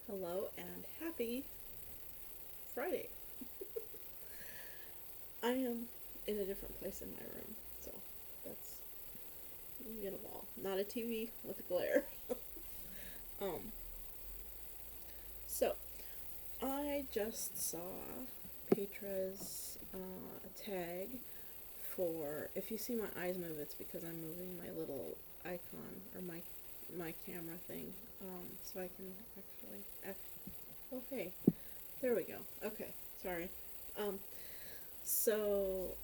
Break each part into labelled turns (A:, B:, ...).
A: Hello and happy Friday. I am in a different place in my room, so that's you get a wall, not a TV with a glare. um, so I just saw Petra's tag for. If you see my eyes move, it's because I'm moving my little icon or my camera thing, so I can actually. Oh hey, there we go. Okay, sorry. Um, So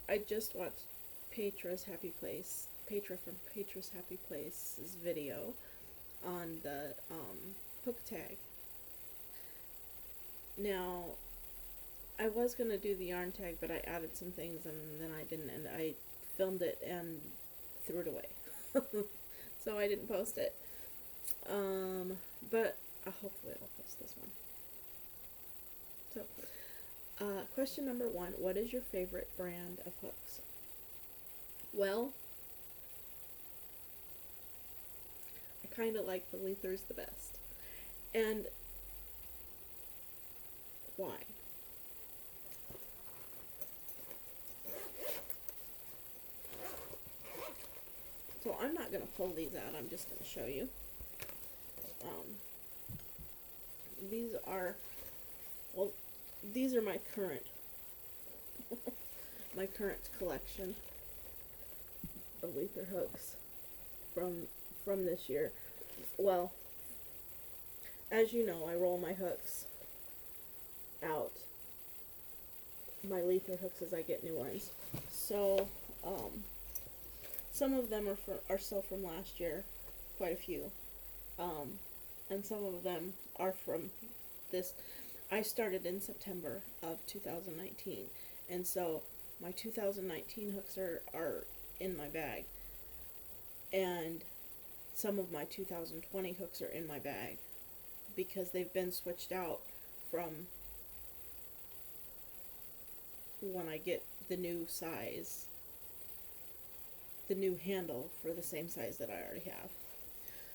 A: I just watched Petra from Petra's Happy Place's video on the hook tag. Now I was gonna do the yarn tag, but I added some things and then I didn't, and I filmed it and threw it away. So I didn't post it. But hopefully I'll post this one. So, question number one: what is your favorite brand of hooks? Well, I kind of like the Lethers the best. And why? So I'm not going to pull these out, I'm just going to show you. Um, these are, well, these are my current, my current collection of Lether hooks from this year. Well, as you know, I roll my hooks out, my Lether hooks, as I get new ones. So, some of them are still from last year, quite a few, and some of them are from this. I started in September of 2019, and so my 2019 hooks are in my bag, and some of my 2020 hooks are in my bag because they've been switched out from when I get the new size, the new handle for the same size that I already have.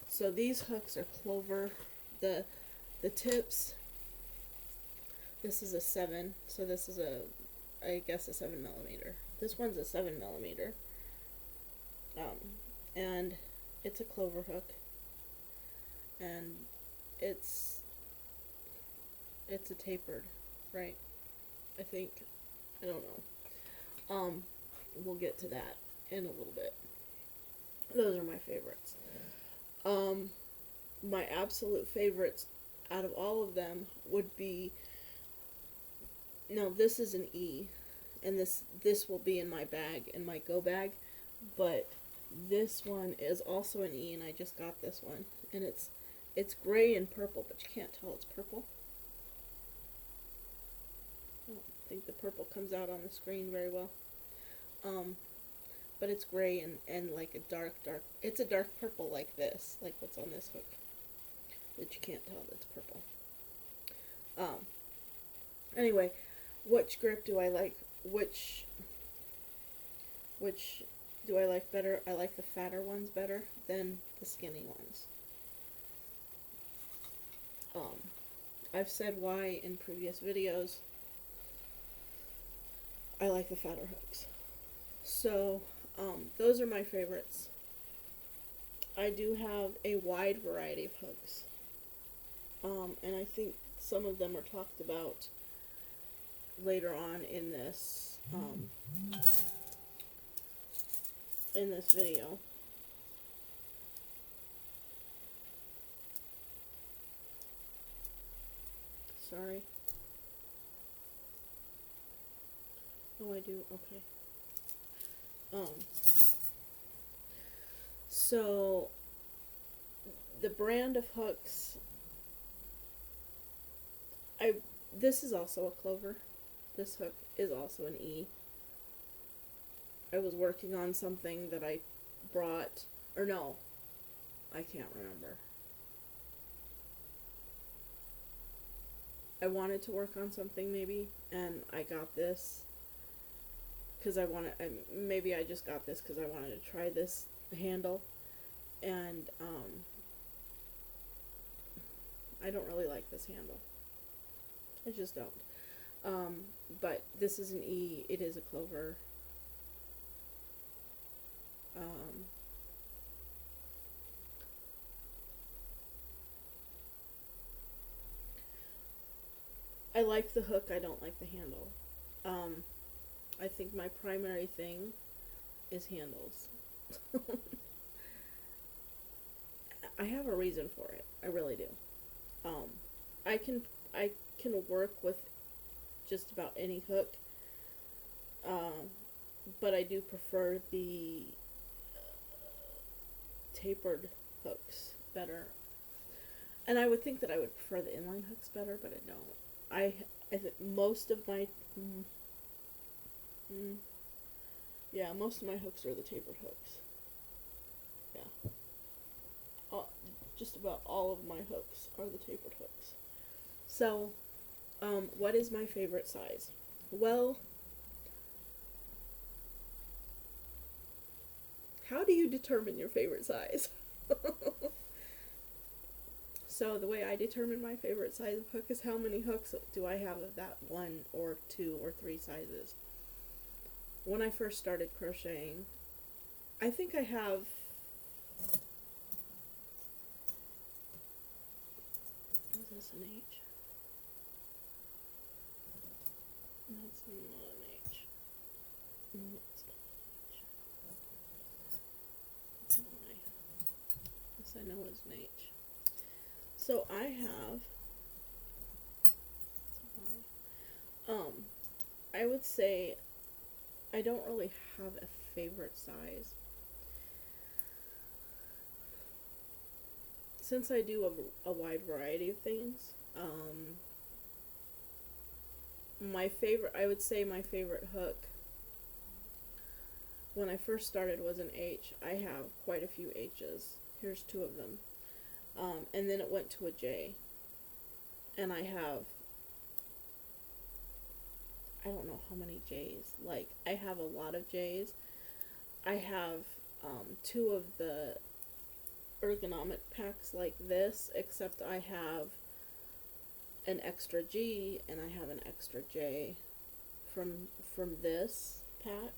A: So these hooks are clover. The tips. This is a 7, so this is I guess a 7mm. This one's a 7mm. And it's a clover hook, and it's a tapered, right? I think. I don't know. We'll get to that in a little bit. Those are my favorites. My absolute favorites out of all of them would be. Now this is an E, and this will be in my bag, in my go bag, but this one is also an E, and I just got this one, and it's gray and purple, but you can't tell it's purple. I don't think the purple comes out on the screen very well. But it's gray and like a dark, it's a dark purple like this, like what's on this hook, that you can't tell that's purple. Anyway, which grip do I like? Which do I like better? I like the fatter ones better than the skinny ones. I've said why in previous videos. I like the fatter hooks. So, those are my favorites. I do have a wide variety of hooks. And I think some of them are talked about later on in this video. Sorry. Oh, I do. Okay. So the brand of hooks, this is also a clover. This hook is also an E. I was working on something that I brought, or no, I can't remember. I wanted to work on something maybe, and I got this because maybe I just got this because I wanted to try this handle, and I don't really like this handle. I just don't. But this is an E. It is a clover. Um, I like the hook. I don't like the handle. Um, I think my primary thing is handles. I have a reason for it. I really do. Um, I can I can work with just about any hook, um, but I do prefer the tapered hooks better. And I would think that I would prefer the inline hooks better, but I don't. I think most of my mm, yeah, most of my hooks are the tapered hooks. Yeah, just about all of my hooks are the tapered hooks. So, what is my favorite size? Well, how do you determine your favorite size? So the way I determine my favorite size of hook is how many hooks do I have of that one or two or three sizes. When I first started crocheting, I think I have, is this an H? That's not an H. No, it's not an H. It's an I. This I know is an H. So I have, I would say I don't really have a favorite size. Since I do a wide variety of things, I would say my favorite hook when I first started was an H. I have quite a few H's. Here's two of them. And then it went to a J. And I don't know how many J's. Like, I have a lot of J's. I have two of the ergonomic packs like this, except I have an extra G and I have an extra J from this pack.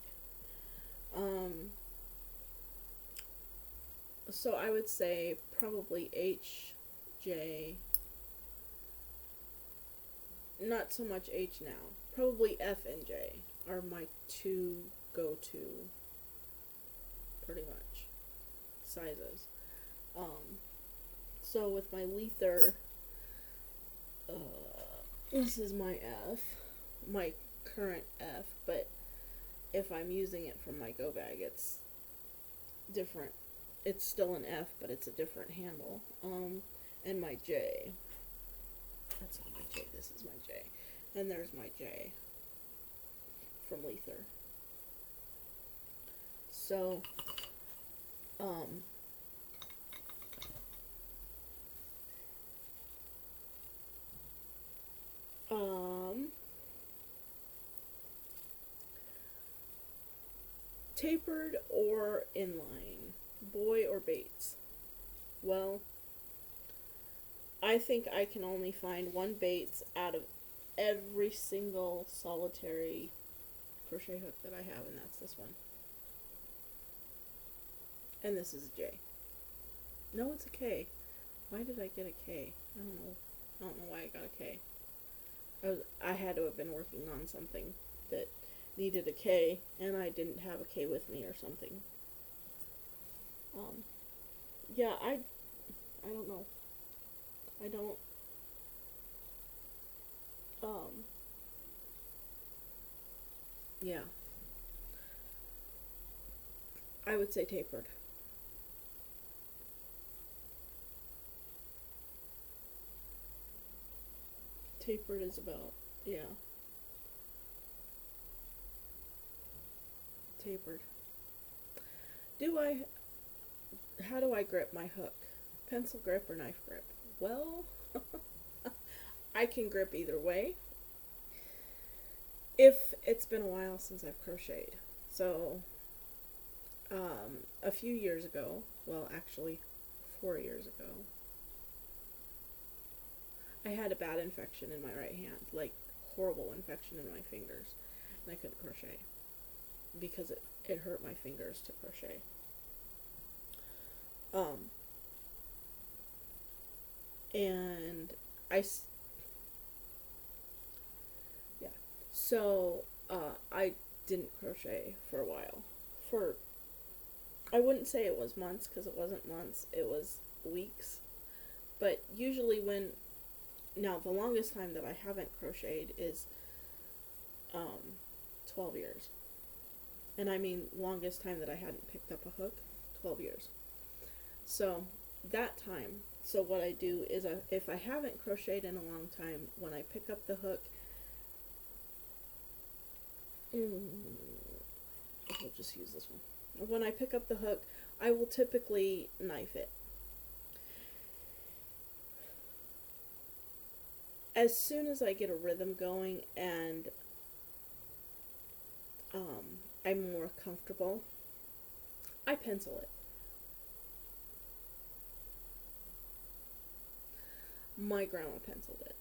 A: So I would say probably H, J, not so much H now. Probably F and J are my two go-to, pretty much, sizes. So with my Lether, this is my F, my current F, but if I'm using it from my go bag, it's different. It's still an F, but it's a different handle. And my J. That's not my J, this is my J. And there's my J from Lether. So, tapered or inline, Boye or Bates? Well, I think I can only find one Bates out of every single solitary crochet hook that I have, and that's this one. And this is a J. No, it's a K. Why did I get a K? I don't know. I don't know why I got a K. I had to have been working on something that needed a K, and I didn't have a K with me or something. Yeah, I don't know. I don't, yeah. I would say tapered. Tapered is about, yeah. Tapered. How do I grip my hook? Pencil grip or knife grip? Well, I can grip either way if it's been a while since I've crocheted. So, a few years ago, well, actually 4 years ago, I had a bad infection in my right hand, like horrible infection in my fingers, and I couldn't crochet because it hurt my fingers to crochet. And yeah, so I didn't crochet for a while. I wouldn't say it was months, because it wasn't months, it was weeks. But usually now the longest time that I haven't crocheted is 12 years. And I mean longest time that I hadn't picked up a hook, 12 years. So that time, so what I do is if I haven't crocheted in a long time, when I pick up the hook, I'll just use this one. When I pick up the hook, I will typically knife it. As soon as I get a rhythm going and I'm more comfortable, I pencil it. My grandma penciled it.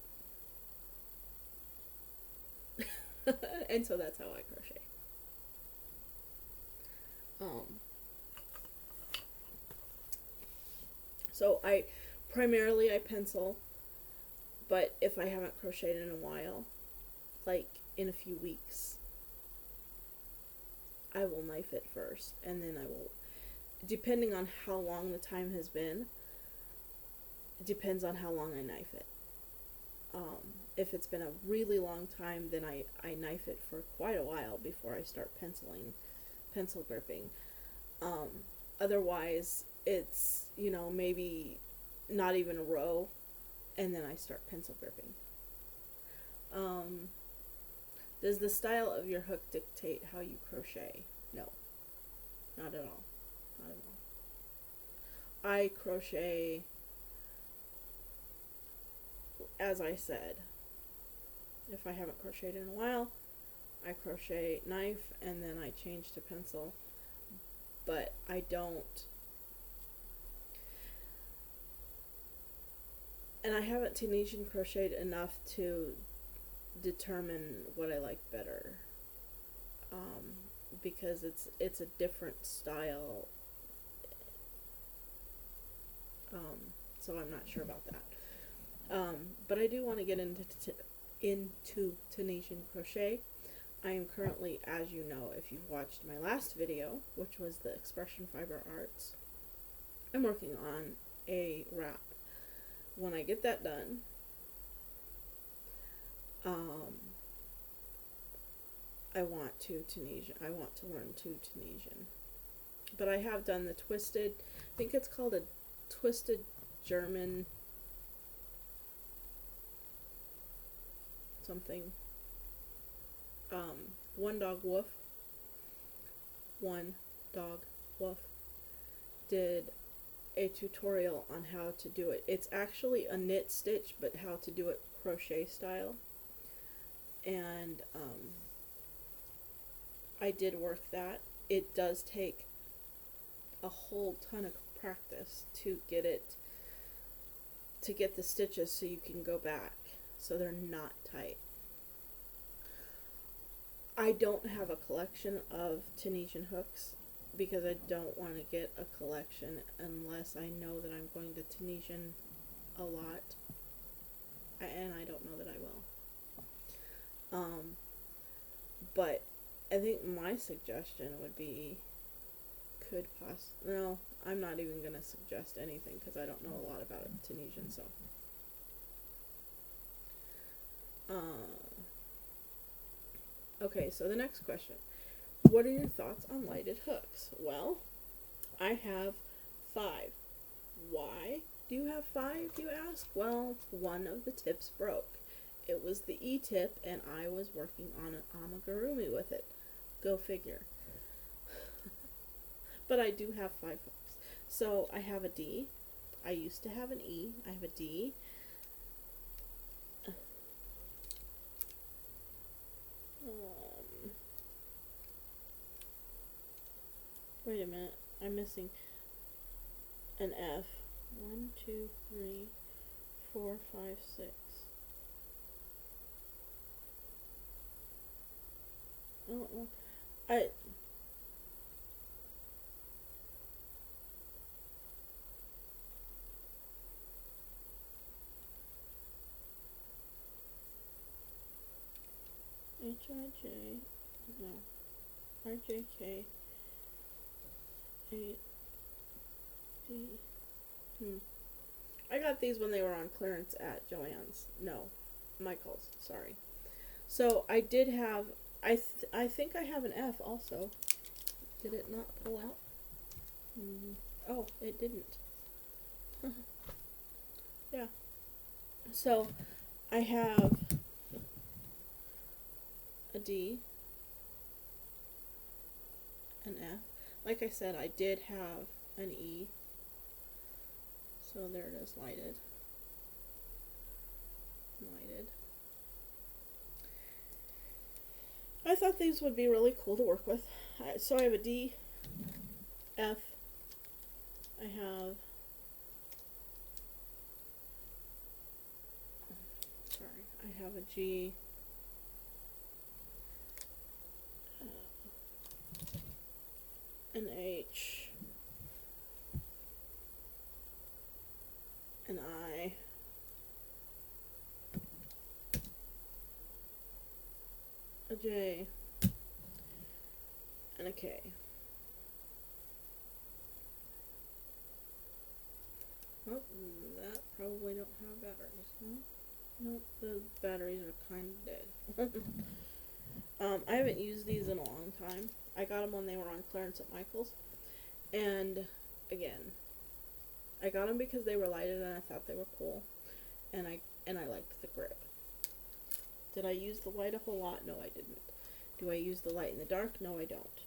A: And so that's how I crochet. So I pencil, but if I haven't crocheted in a while, like in a few weeks, I will knife it first, and then I will, depending on how long the time has been, it depends on how long I knife it. If it's been a really long time, then I knife it for quite a while before I start pencil gripping. Otherwise, it's, maybe not even a row, and then I start pencil gripping. Does the style of your hook dictate how you crochet? No, not at all. Not at all. I crochet, as I said, if I haven't crocheted in a while, I crochet knife, and then I change to pencil. But I don't, and I haven't Tunisian crocheted enough to determine what I like better, because it's a different style, so I'm not sure about that. But I do want to get into Tunisian crochet. I am currently, as you know, if you've watched my last video, which was the Expression Fiber Arts, I'm working on a wrap. When I get that done, I want to learn Tunisian. But I have done the twisted, I think it's called a twisted German something. One Dog Wolf did a tutorial on how to do it. It's actually a knit stitch, but how to do it crochet style. And I did work that. It does take a whole ton of practice to get the stitches so you can go back so they're not tight. I don't have a collection of Tunisian hooks because I don't want to get a collection unless I know that I'm going to Tunisian a lot, and I don't know that I will. But I think my suggestion would be, no, I'm not even going to suggest anything because I don't know a lot about Tunisian, so. Okay, so the next question. What are your thoughts on lighted hooks? Well, I have 5. Why do you have 5, you ask? Well, one of the tips broke. It was the E-tip, and I was working on an amigurumi with it. Go figure. But I do have 5 hooks. So I have a D. I used to have an E. I have a D. Wait a minute. I'm missing an F. 1, 2, 3, 4, 5, 6. I don't know. I H-I-J, no, R-J-K, 8, D, I got these when they were on clearance at Joann's, no, Michael's, sorry. So I did have, I think I have an F also. Did it not pull out? Oh, it didn't. Yeah. So I have a D, an F. Like I said, I did have an E. So there it is, lighted. Lighted. I thought these would be really cool to work with. So I have a D, F, I have, I have a G, an H, an I, a J, and a K. Oh, that probably don't have batteries, huh? Nope, the batteries are kind of dead. I haven't used these in a long time. I got them when they were on clearance at Michael's. And, again, I got them because they were lighted and I thought they were cool. And I liked the grip. Did I use the light a whole lot? No, I didn't. Do I use the light in the dark? No, I don't.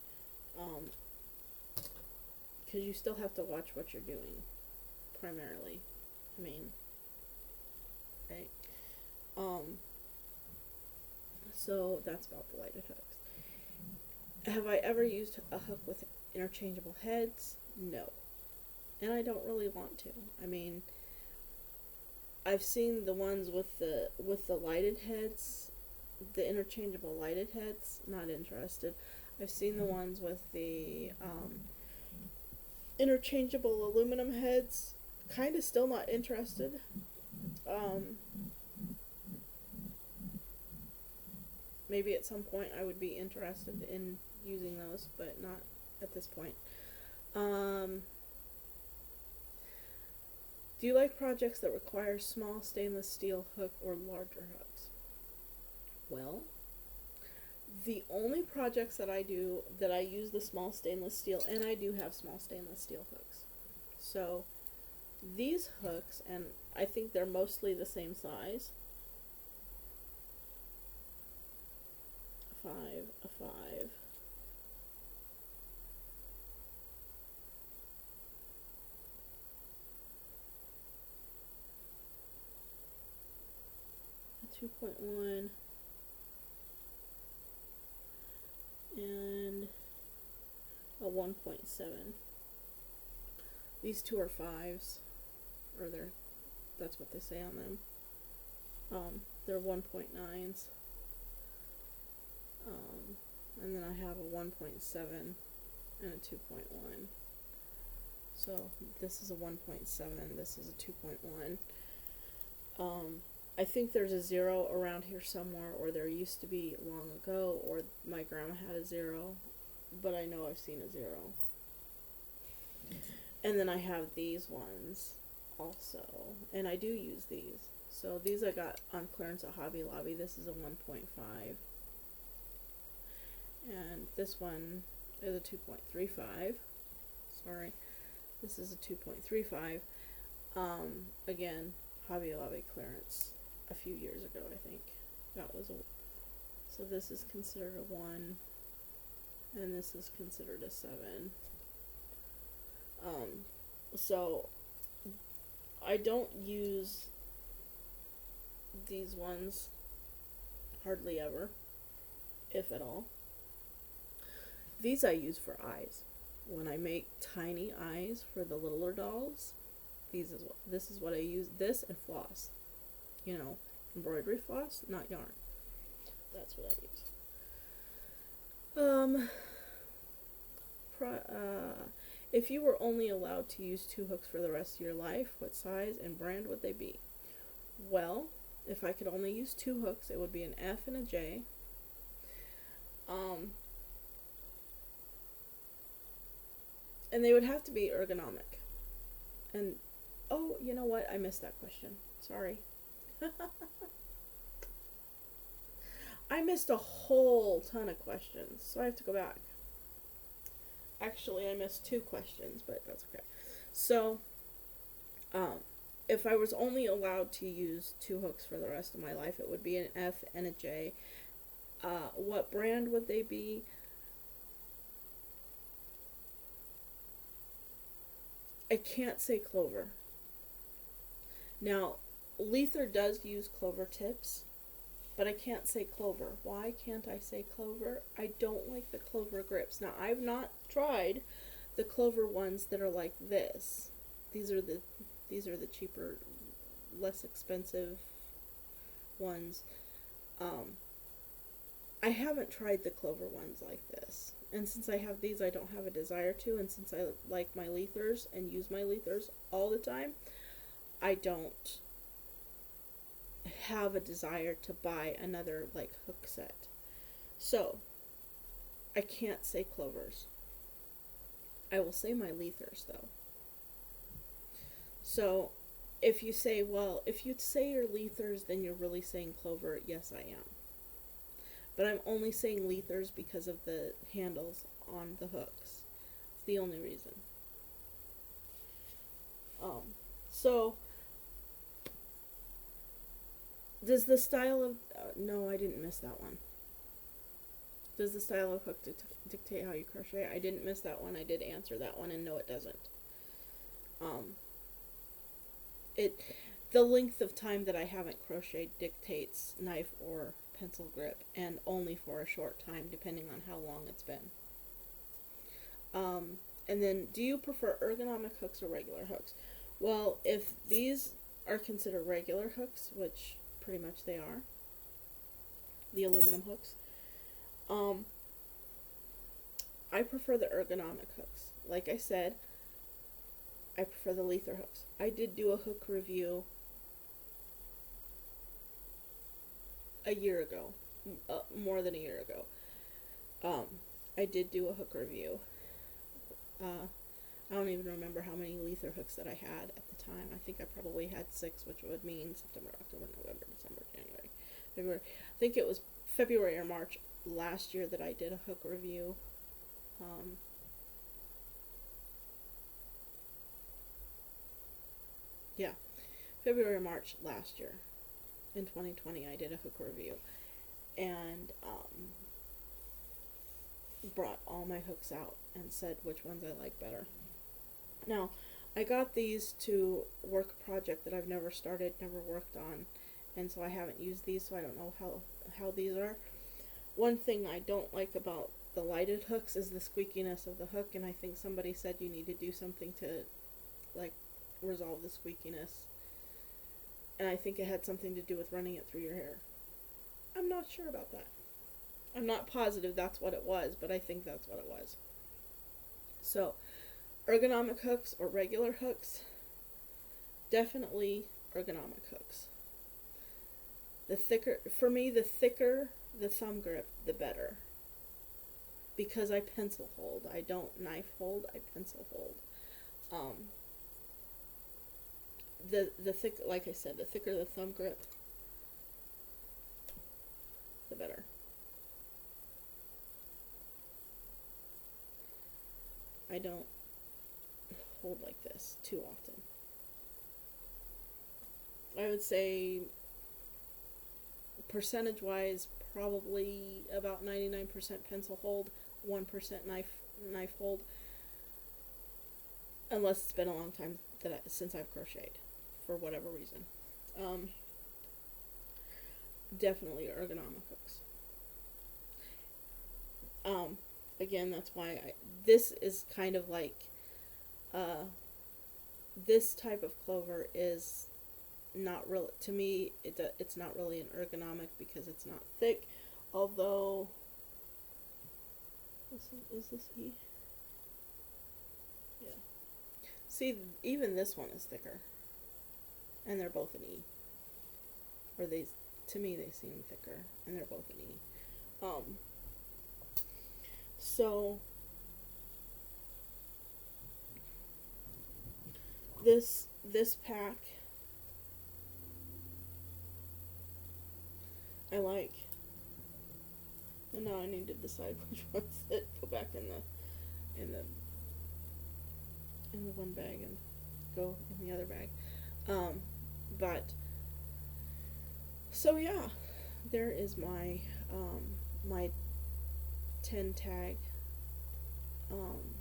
A: Because you still have to watch what you're doing, primarily. I mean, right? So that's about the lighted hooks. Have I ever used a hook with interchangeable heads? No. And I don't really want to. I mean, I've seen the ones with the lighted heads, the interchangeable lighted heads, not interested. I've seen the ones with the interchangeable aluminum heads, kind of still not interested. Maybe at some point I would be interested in using those, but not at this point. Do you like projects that require small stainless steel hook or larger hooks? Well, the only projects that I do that I use the small stainless steel, and I do have small stainless steel hooks. So these hooks, and I think they're mostly the same size. A 5, a 2.1, and a 1.7. These two are 5s, or that's what they say on them. They're 1.9s. And then I have a 1.7 and a 2.1. So this is a 1.7, this is a 2.1. I think there's a 0 around here somewhere, or there used to be long ago, or my grandma had a 0, but I know I've seen a 0. And then I have these ones also, and I do use these. So these I got on clearance at Hobby Lobby. This is a 1.5. And this one is a 2.35. Sorry. This is a 2.35. Again, Hobby Lobby clearance a few years ago, I think. That was a... So this is considered a 1. And this is considered a 7. So I don't use these ones hardly ever, if at all. These I use for eyes. When I make tiny eyes for the littler dolls, this is what I use. This and floss. embroidery floss, not yarn. That's what I use. Um, if you were only allowed to use 2 hooks for the rest of your life, what size and brand would they be? Well, if I could only use 2 hooks, it would be an F and a J. And they would have to be ergonomic. And, oh, you know what? I missed that question. Sorry. I missed a whole ton of questions, so I have to go back. Actually, I missed 2 questions, but that's okay. So, if I was only allowed to use 2 hooks for the rest of my life, it would be an F and a J. What brand would they be? I can't say Clover. Now, Lether does use Clover tips, but I can't say Clover. Why can't I say Clover? I don't like the Clover grips. Now, I've not tried the Clover ones that are like this. These are the cheaper, less expensive ones. I haven't tried the Clover ones like this. And since I have these, I don't have a desire to. And since I like my Lethers and use my Lethers all the time, I don't have a desire to buy another like hook set. So, I can't say Clovers. I will say my Lethers though. So, if you say your Lethers, then you're really saying Clover. Yes, I am. But I'm only saying Lethers because of the handles on the hooks. It's the only reason. So, does the style of... no, I didn't miss that one. Does the style of hook dictate how you crochet? I didn't miss that one. I did answer that one, and no, it doesn't. The length of time that I haven't crocheted dictates knife or pencil grip, and only for a short time, depending on how long it's been. And then, do you prefer ergonomic hooks or regular hooks? Well, if these are considered regular hooks, which pretty much they are, the aluminum hooks, I prefer the ergonomic hooks. Like I said, I prefer the Lether hooks. I did do a hook review a year ago, more than a year ago. I did do a hook review. I don't even remember how many Lether hooks that I had at the time. I think I probably had 6, which would mean September, October, November, December, January, February. I think it was February or March last year that I did a hook review. Yeah, February or March last year. In 2020, I did a hook review. And, brought all my hooks out and said which ones I like better. Now, I got these to work a project that I've never started, never worked on, and so I haven't used these, so I don't know how these are. One thing I don't like about the lighted hooks is the squeakiness of the hook, and I think somebody said you need to do something to, like, resolve the squeakiness. And I think it had something to do with running it through your hair. I'm not sure about that. I'm not positive that's what it was, but I think that's what it was. So, ergonomic hooks or regular hooks? Definitely ergonomic hooks. For me, the thicker the thumb grip, the better. Because I pencil hold. I don't knife hold, I pencil hold. The thick, like I said, the thicker the thumb grip, the better. I don't hold like this too often. I would say percentage-wise, probably about 99% pencil hold, 1% knife hold, unless it's been a long time since I've crocheted, for whatever reason. Definitely ergonomic hooks. Again, that's why this is kind of like, this type of clover is not really, to me, it's not really an ergonomic because it's not thick, although, is this E? Yeah. See, even this one is thicker, and they're both an E. Or to me, they seem thicker, and they're both an E. So, this pack, I like. And now I need to decide which ones that go back in the one bag and go in the other bag. But so yeah, there is my my 10 tag um,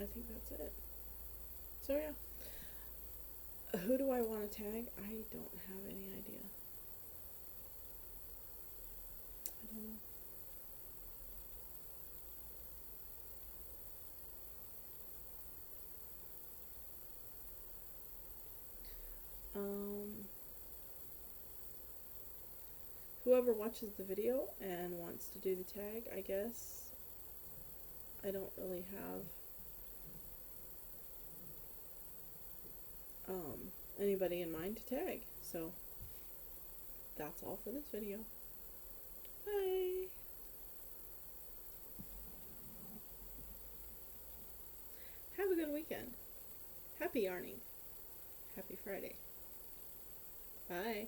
A: I think that's it. So yeah. Who do I want to tag? I don't have any idea. I don't know. Whoever watches the video and wants to do the tag, I guess. I don't really have anybody in mind to tag. So that's all for this video. Bye. Have a good weekend. Happy yarning. Happy Friday. Bye.